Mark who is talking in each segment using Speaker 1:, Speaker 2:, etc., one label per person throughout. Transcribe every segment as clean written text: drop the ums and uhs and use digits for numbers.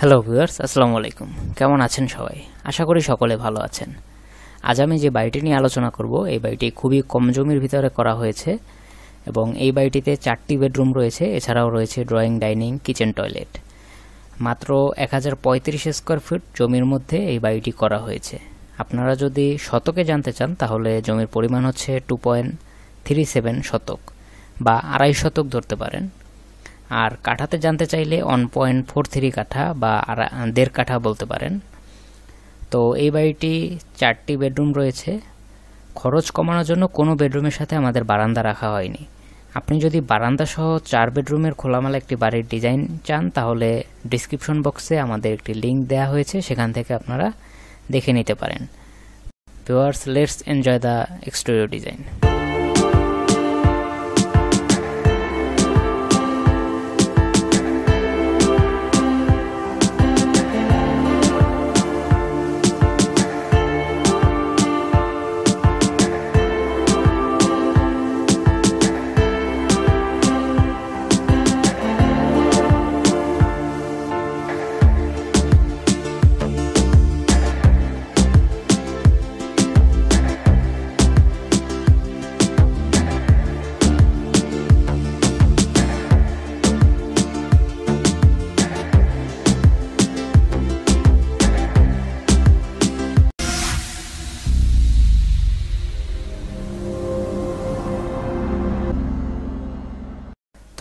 Speaker 1: Hello viewers, আসসালামু আলাইকুম। কেমন আছেন সবাই? আশা করি সকলে ভালো আছেন। আজ আমি যে বাড়িটি নিয়ে আলোচনা করব, এই বাড়িটি খুবই কম জমির ভিতরে করা হয়েছে এবং এই বাড়িটিতে 4টি বেডরুম রয়েছে। এছাড়াও রয়েছে ড্রয়িং, ডাইনিং, কিচেন, টয়লেট। মাত্র 1035 স্কোয়ার ফিট জমির মধ্যে এই বাড়িটি করা হয়েছে। আপনারা যদি শতকে জানতে চান তাহলে জমির পরিমাণ হচ্ছে 2.37 শতক বা 2.5 শতক ধরতে পারেন। আর কাঠাতে জানতে চাইলে 1.43 কাঠা বা 1.5 কাঠা বলতে পারেন। তো এই বাড়িটি 4টি বেডরুম রয়েছে। খরচ কমানোর জন্য কোনো বেডরুমের সাথে আমাদের বারান্দা রাখা হয়নি। আপনি যদি বারান্দা সহ 4 বেডরুমের খোলামেলা একটি বাড়ির ডিজাইন চান তাহলে ডিসক্রিপশন বক্সে আমাদের একটি লিংক দেওয়া হয়েছে, সেখান থেকে আপনারা দেখে নিতে পারেন। Viewers, let's enjoy the exterior design.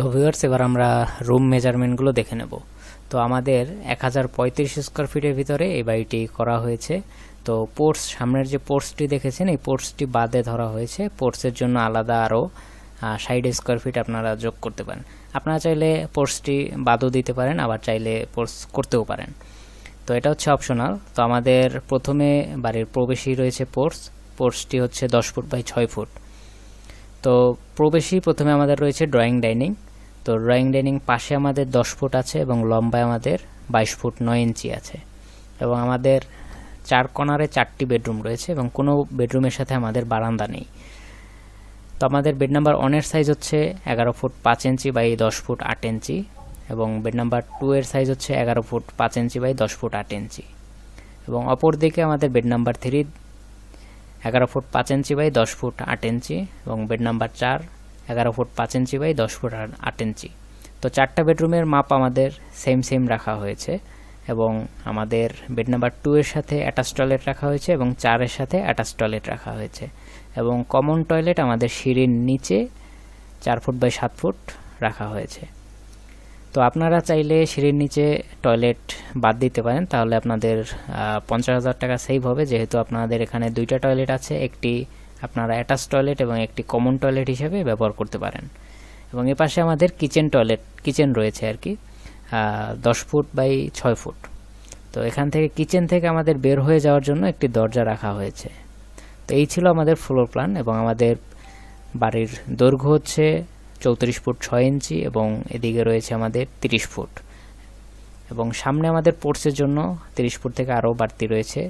Speaker 1: তো ভিউয়ার্স, এবার আমরা রুম মেজারমেন্টগুলো দেখে নেব। তো আমাদের 1035 স্কোয়ার ফিটের ভিতরে এই বাড়িটি করা হয়েছে। তো পোর্টস, সামনের যে পোর্টসটি দেখেছেন এই পোর্টসটি বাদে ধরা হয়েছে। পোর্টসের জন্য আলাদা আরও 60 স্কোয়ার ফিট আপনারা যোগ করতে পারেন। আপনারা চাইলে পোর্টসটি বাদও দিতে পারেন, আবার চাইলে পোর্টস করতেও পারেন। তো এটা হচ্ছে অপশনাল। তো আমাদের প্রথমে বাড়ির প্রবেশেই রয়েছে পোর্টসটি হচ্ছে 10 ফুট বাই 6 ফুট। তো প্রবেশেই প্রথমে আমাদের রয়েছে ড্রয়িং ডাইনিং। তো ড্রয়িং ডাইনিং পাশে আমাদের 10 ফুট আছে এবং লম্বায় আমাদের 22 ফুট 9 ইঞ্চি আছে। এবং আমাদের 4 কর্নারে 4টি বেডরুম রয়েছে এবং কোনো বেডরুমের সাথে আমাদের বারান্দা নেই। তো আমাদের বেড নাম্বার 1 এর সাইজ হচ্ছে 11 foot 5 inch by 10 foot 8 inch এবং বেড নাম্বার 2 এর সাইজ হচ্ছে 11 foot 5 inch by 10 foot 8 inch. এবং অপর দিকে আমাদের bed number 3 11 foot 5 inch by 10 foot 8 inch এবং bed number 4 11 foot 5 inch by 10 foot 8 inch. তো 4টা বেডরুমের মাপ আমাদের সেম রাখা হয়েছে এবং আমাদের বেড নাম্বার 2 এর সাথে অ্যাটাচ টয়লেট রাখা হয়েছে এবং 4 এর সাথে অ্যাটাচ টয়লেট রাখা হয়েছে এবং কমন টয়লেট আমাদের সিঁড়ির নিচে 4 ফুট বাই 7 ফুট রাখা হয়েছে। তো আপনারা চাইলে সিঁড়ির নিচে টয়লেট বাদ দিতে পারেন, তাহলে আপনাদের 50,000 টাকা সেভ হবে, যেহেতু আপনাদের এখানে 2টা টয়লেট আছে। একটি আপনারা অ্যাটাচ টয়লেট এবং একটি কমন টয়লেট হিসেবে ব্যবহার করতে পারেন। এবং এ পাশে আমাদের কিচেন রয়েছে আর কি, 10 ফুট বাই 6 ফুট। তো এখান থেকে কিচেন থেকে আমাদের বের হয়ে যাওয়ার জন্য একটি দরজা রাখা হয়েছে। তো এই ছিল আমাদের ফ্লোর প্ল্যান এবং আমাদের বাড়ির দৈর্ঘ্য হচ্ছে 34 ফুট 6 ইঞ্চি এবং এদিকে রয়েছে আমাদের 30 ফুট এবং সামনে আমাদের পোর্টসের জন্য 30 ফুট থেকে আরও বাড়তি রয়েছে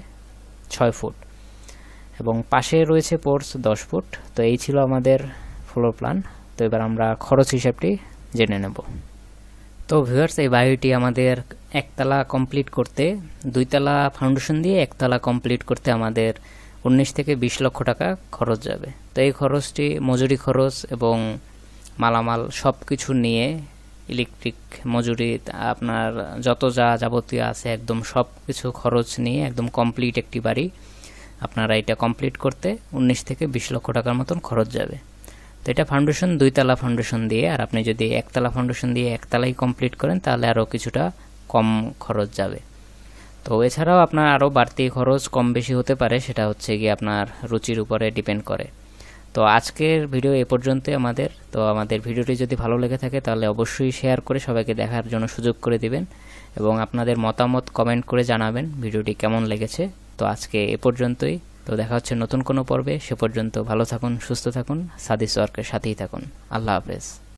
Speaker 1: 6 ফুট এবং পাশে রয়েছে পোর্টস 10 ফুট। তো এই ছিল আমাদের ফ্লোর প্ল্যান। তো এবার আমরা খরচ হিসাবটি জেনে নেব। তো ভিউয়ার্স, এই বাড়িটি আমাদের একতলা কমপ্লিট করতে, 2তলা ফাউন্ডেশন দিয়ে একতলা কমপ্লিট করতে আমাদের 19 থেকে 20 লক্ষ টাকা খরচ যাবে। তো এই খরচটি মজুরি খরচ এবং মালামাল সব কিছু নিয়ে, ইলেকট্রিক মজুরি, আপনার যত যা যাবতীয় আছে একদম সব কিছু খরচ নিয়ে একদম কমপ্লিট একটি বাড়ি আপনারা এটা কমপ্লিট করতে 19 থেকে 20 লক্ষ টাকার মতন খরচ যাবে। তো এটা ফাউন্ডেশন 2তলা ফাউন্ডেশন দিয়ে, আর আপনি যদি একতলা ফাউন্ডেশন দিয়ে একতলাই কমপ্লিট করেন তাহলে আরও কিছুটা কম খরচ যাবে। তো এছাড়াও আপনার আরও বাড়তি খরচ কম বেশি হতে পারে, সেটা হচ্ছে গিয়ে আপনার রুচির উপরে ডিপেন্ড করে। তো আজকের ভিডিও এ পর্যন্তই আমাদের। তো আমাদের ভিডিওটি যদি ভালো লেগে থাকে তাহলে অবশ্যই শেয়ার করে সবাইকে দেখার জন্য সুযোগ করে দিবেন এবং আপনাদের মতামত কমেন্ট করে জানাবেন ভিডিওটি কেমন লেগেছে। তো আজকে এ পর্যন্তই। তো দেখা হচ্ছে নতুন কোনো পর্বে। সে পর্যন্ত ভালো থাকুন, সুস্থ থাকুন, সাদিস ওয়ার্কের সাথেই থাকুন। আল্লাহ হাফেজ।